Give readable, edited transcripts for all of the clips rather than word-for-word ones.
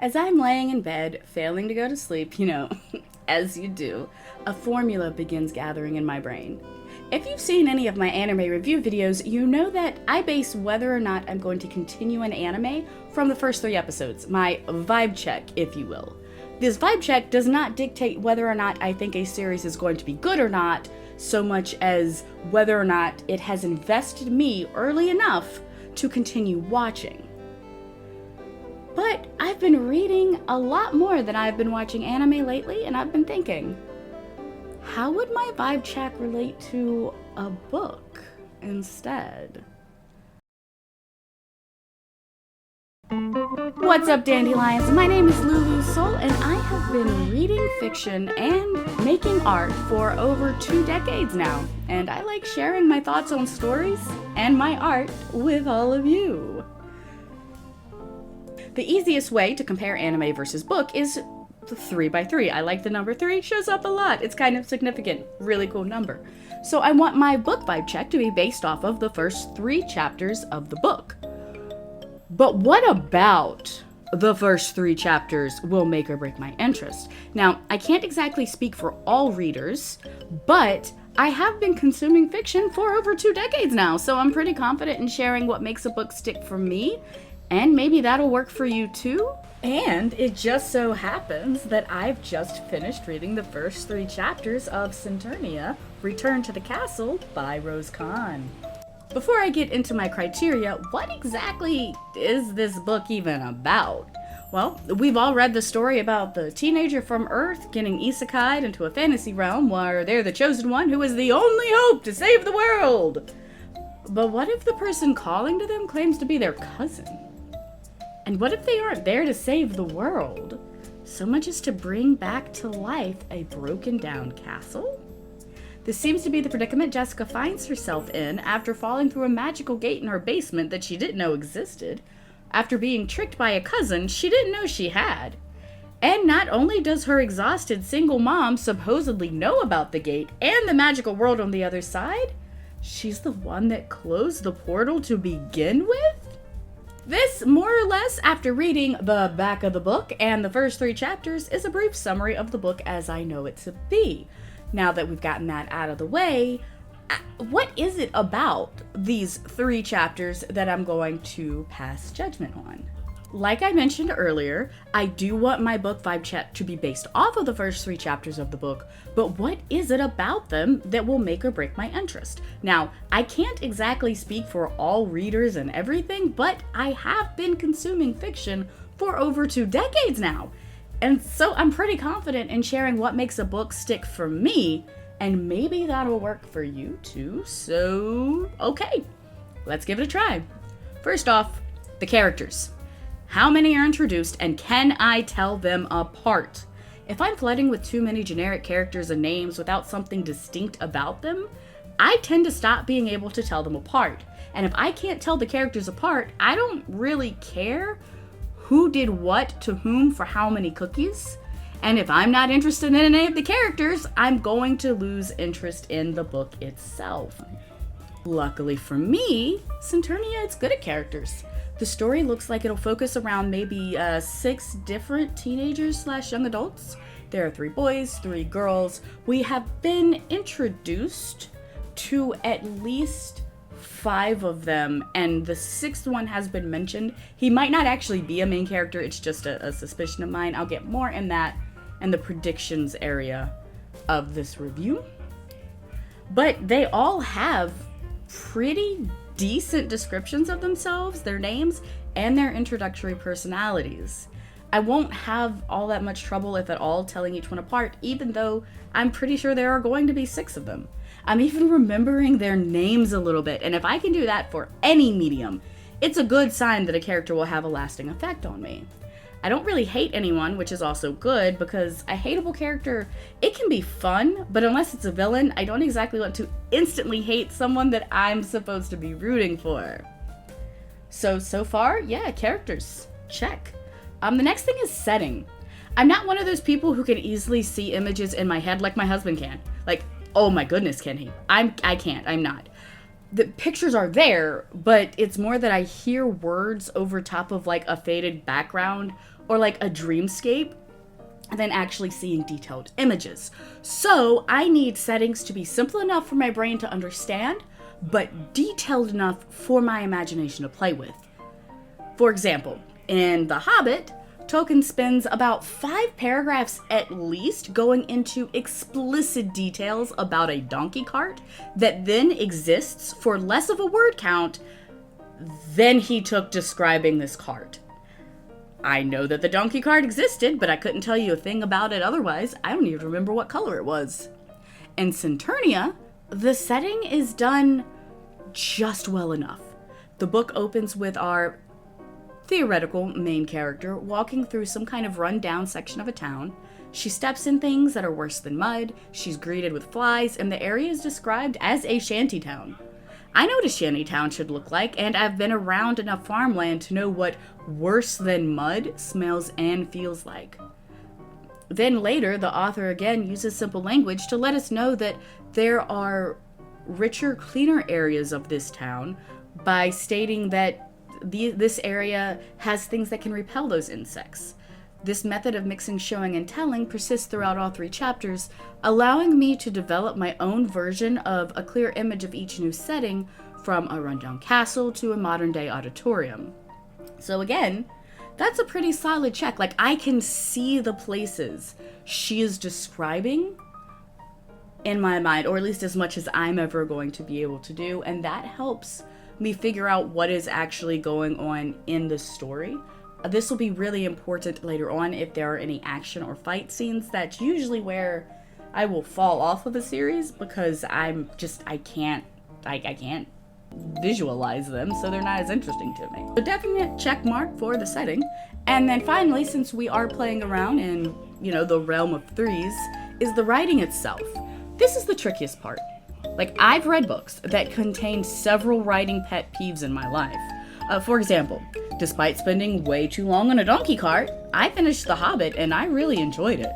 As I'm laying in bed, failing to go to sleep, as you do, a formula begins gathering in my brain. If you've seen any of my anime review videos, you know that I base whether or not I'm going to continue an anime from the first 3 episodes, my vibe check, if you will. This vibe check does not dictate whether or not I think a series is going to be good or not, so much as whether or not it has invested me early enough to continue watching. But I've been reading a lot more than I've been watching anime lately, and I've been thinking, how would my vibe check relate to a book instead? What's up, dandelions? My name is LuuluSoul, and I have been reading fiction and making art for over 2 decades now, and I like sharing my thoughts on stories and my art with all of you. The easiest way to compare anime versus book is 3x3. I like the number 3, shows up a lot. It's kind of significant, really cool number. So I want my book vibe check to be based off of the first 3 chapters of the book. But what about the first 3 chapters will make or break my interest? Now, I can't exactly speak for all readers, but I have been consuming fiction for over 2 decades now, so I'm pretty confident in sharing what makes a book stick for me, and maybe that'll work for you too. And it just so happens that I've just finished reading the first 3 chapters of Saturnia, Return to the Castle by Rose Khan. Before I get into my criteria, what exactly is this book even about? Well, we've all read the story about the teenager from Earth getting isekai'd into a fantasy realm where they're the chosen one who is the only hope to save the world. But what if the person calling to them claims to be their cousin? And what if they aren't there to save the world, so much as to bring back to life a broken down castle? This seems to be the predicament Jessica finds herself in after falling through a magical gate in her basement that she didn't know existed, after being tricked by a cousin she didn't know she had. And not only does her exhausted single mom supposedly know about the gate and the magical world on the other side, she's the one that closed the portal to begin with? This, more or less, after reading the back of the book and the first 3 chapters, is a brief summary of the book as I know it to be. Now that we've gotten that out of the way, what is it about these 3 chapters that I'm going to pass judgment on? Like I mentioned earlier, I do want my book vibe check to be based off of the first 3 chapters of the book, but what is it about them that will make or break my interest? Now, I can't exactly speak for all readers and everything, but I have been consuming fiction for over 2 decades now. And so I'm pretty confident in sharing what makes a book stick for me, and maybe that'll work for you too. So, okay, let's give it a try. First off, the characters. How many are introduced, and can I tell them apart? If I'm flooding with too many generic characters and names without something distinct about them, I tend to stop being able to tell them apart. And if I can't tell the characters apart, I don't really care who did what to whom for how many cookies. And if I'm not interested in any of the characters, I'm going to lose interest in the book itself. Luckily for me, Saturnia is good at characters. The story looks like it'll focus around maybe 6 different teenagers / young adults. There are 3 boys, 3 girls. We have been introduced to at least 5 of them, and the 6th one has been mentioned. He might not actually be a main character, it's just a suspicion of mine. I'll get more in that in the predictions area of this review. But they all have pretty decent descriptions of themselves, their names, and their introductory personalities. I won't have all that much trouble, if at all, telling each one apart, even though I'm pretty sure there are going to be 6 of them. I'm even remembering their names a little bit, and if I can do that for any medium, it's a good sign that a character will have a lasting effect on me. I don't really hate anyone, which is also good, because a hateable character, it can be fun, but unless it's a villain, I don't exactly want to instantly hate someone that I'm supposed to be rooting for. So far, yeah, characters, check. The next thing is setting. I'm not one of those people who can easily see images in my head like my husband can. Like, oh my goodness, can he? I can't, I'm not. The pictures are there, but it's more that I hear words over top of like a faded background or like a dreamscape than actually seeing detailed images. So I need settings to be simple enough for my brain to understand, but detailed enough for my imagination to play with. For example, in The Hobbit, Tolkien spends about 5 paragraphs at least going into explicit details about a donkey cart that then exists for less of a word count than he took describing this cart. I know that the donkey cart existed, but I couldn't tell you a thing about it otherwise. I don't even remember what color it was. In Saturnia, the setting is done just well enough. The book opens with our theoretical main character walking through some kind of run-down section of a town. She steps in things that are worse than mud, she's greeted with flies, and the area is described as a shantytown. I know what a shantytown should look like, and I've been around enough farmland to know what worse than mud smells and feels like. Then later, the author again uses simple language to let us know that there are richer, cleaner areas of this town by stating that this area has things that can repel those insects. This method of mixing showing and telling persists throughout all 3 chapters, allowing me to develop my own version of a clear image of each new setting, from a rundown castle to a modern-day auditorium. So again, that's a pretty solid check. Like, I can see the places she is describing in my mind, or at least as much as I'm ever going to be able to do, and that helps me figure out what is actually going on in the story. This will be really important later on if there are any action or fight scenes. That's usually where I will fall off of the series, because I can't visualize them, so they're not as interesting to me. So definite check mark for the setting. And then finally, since we are playing around in, the realm of 3s, is the writing itself. This is the trickiest part. Like, I've read books that contain several writing pet peeves in my life. For example, despite spending way too long on a donkey cart, I finished The Hobbit and I really enjoyed it.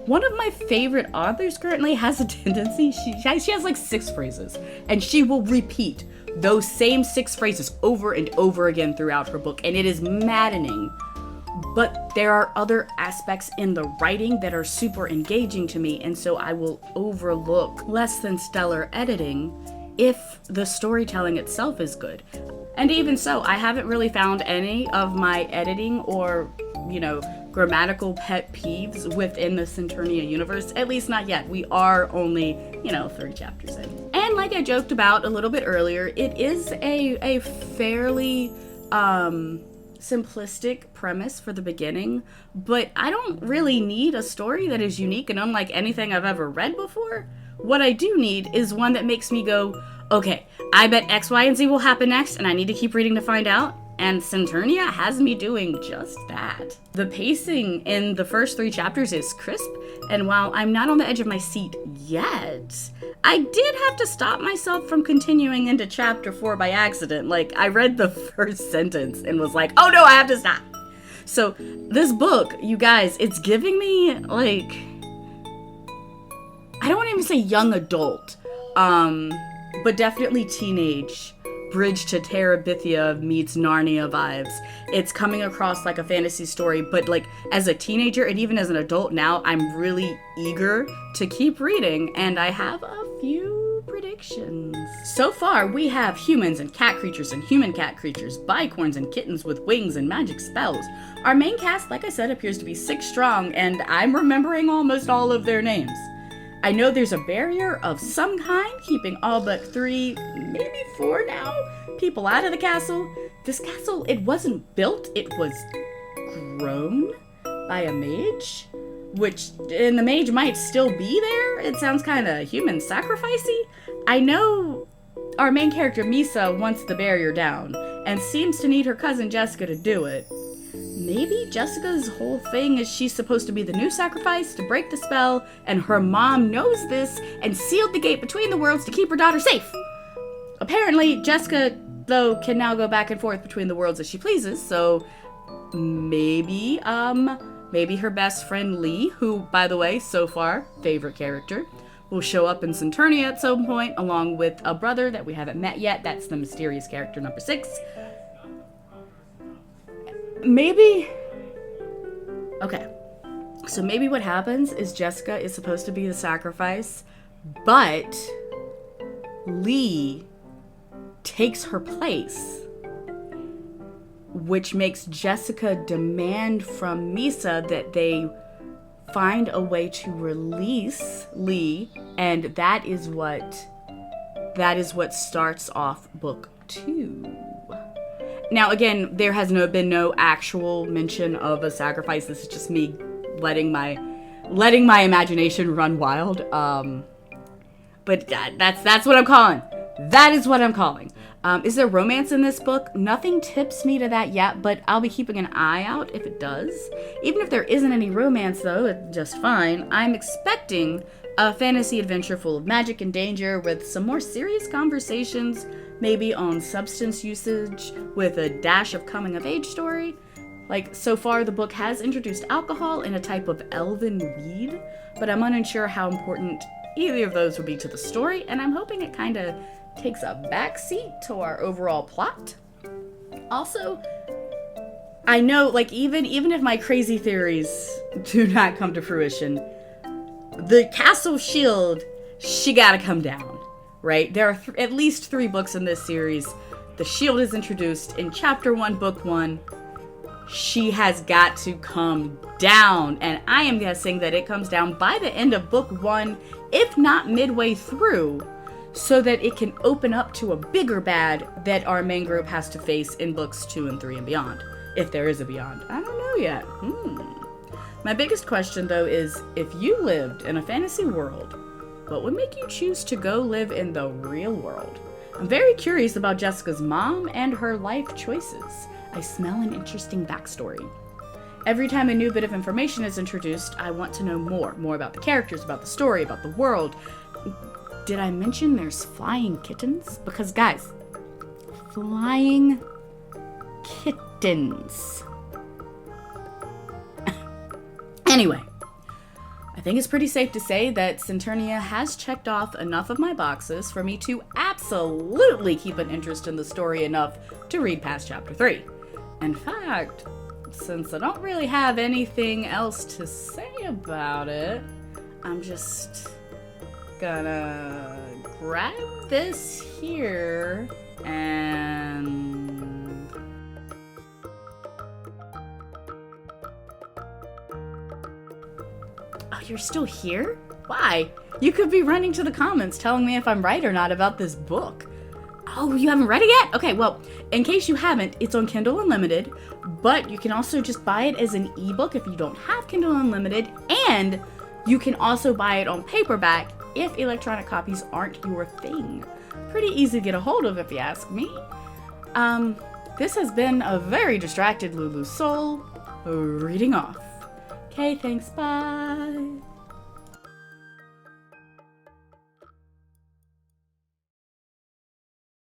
One of my favorite authors currently has a tendency, she has like 6 phrases, and she will repeat those same 6 phrases over and over again throughout her book, and it is maddening. But there are other aspects in the writing that are super engaging to me, and so I will overlook less than stellar editing if the storytelling itself is good. And even so, I haven't really found any of my editing or, grammatical pet peeves within the Saturnia universe, at least not yet. We are only, 3 chapters in. And like I joked about a little bit earlier, it is a fairly simplistic premise for the beginning, but I don't really need a story that is unique and unlike anything I've ever read before. What I do need is one that makes me go, okay, I bet X, Y, and Z will happen next, and I need to keep reading to find out. And Saturnia has me doing just that. The pacing in the first 3 chapters is crisp, and while I'm not on the edge of my seat yet, I did have to stop myself from continuing into chapter 4 by accident. Like, I read the first sentence and was like, oh no, I have to stop. So this book, you guys, it's giving me, like, I don't want to even say young adult, but definitely teenage, Bridge to Terabithia meets Narnia vibes. It's coming across like a fantasy story, but like as a teenager and even as an adult now, I'm really eager to keep reading, and I have a few predictions. So far, we have humans and cat creatures and human cat creatures, bicorns and kittens with wings and magic spells. Our main cast, like I said, appears to be 6 strong, and I'm remembering almost all of their names. I know there's a barrier of some kind, keeping all but 3, maybe 4 now, people out of the castle. This castle, it wasn't built, it was grown by a mage, and the mage might still be there. It sounds kind of human sacrificey. I know our main character, Misa, wants the barrier down, and seems to need her cousin Jessica to do it. Maybe Jessica's whole thing is she's supposed to be the new sacrifice to break the spell, and her mom knows this and sealed the gate between the worlds to keep her daughter safe. Apparently, Jessica, though, can now go back and forth between the worlds as she pleases, so maybe her best friend Lee, who, by the way, so far, favorite character, will show up in Saturnia at some point, along with a brother that we haven't met yet. That's the mysterious character number 6. Maybe Okay. So maybe what happens is Jessica is supposed to be the sacrifice, but Lee takes her place, which makes Jessica demand from Misa that they find a way to release Lee, and that is what starts off book 2. Now again, there has been no actual mention of a sacrifice. This is just me letting my imagination run wild. But that's what I'm calling. That is what I'm calling. Is there romance in this book? Nothing tips me to that yet, but I'll be keeping an eye out if it does. Even if there isn't any romance, though, it's just fine. I'm expecting a fantasy adventure full of magic and danger with some more serious conversations, maybe on substance usage with a dash of coming-of-age story. Like, so far the book has introduced alcohol in a type of elven weed, but I'm unsure how important either of those would be to the story, and I'm hoping it kind of takes a backseat to our overall plot. Also, I know, like, even if my crazy theories do not come to fruition, the castle shield, she gotta come down, right? There are at least 3 books in this series. The shield is introduced in chapter 1, book 1. She has got to come down, and I am guessing that it comes down by the end of book 1, if not midway through, so that it can open up to a bigger bad that our main group has to face in books 2 and 3 and beyond. If there is a beyond. I don't know yet. My biggest question, though, is if you lived in a fantasy world, what would make you choose to go live in the real world? I'm very curious about Jessica's mom and her life choices. I smell an interesting backstory. Every time a new bit of information is introduced, I want to know more about the characters, about the story, about the world. Did I mention there's flying kittens? Because guys, flying kittens. Anyway, I think it's pretty safe to say that Centurnia has checked off enough of my boxes for me to absolutely keep an interest in the story enough to read past chapter 3. In fact, since I don't really have anything else to say about it, I'm just gonna grab this here and oh, you're still here? Why? You could be running to the comments telling me if I'm right or not about this book. Oh, you haven't read it yet? Okay, well, in case you haven't, it's on Kindle Unlimited, but you can also just buy it as an ebook if you don't have Kindle Unlimited, and you can also buy it on paperback if electronic copies aren't your thing. Pretty easy to get a hold of if you ask me. This has been a very distracted LuuluSoul reading off. Okay, thanks, bye.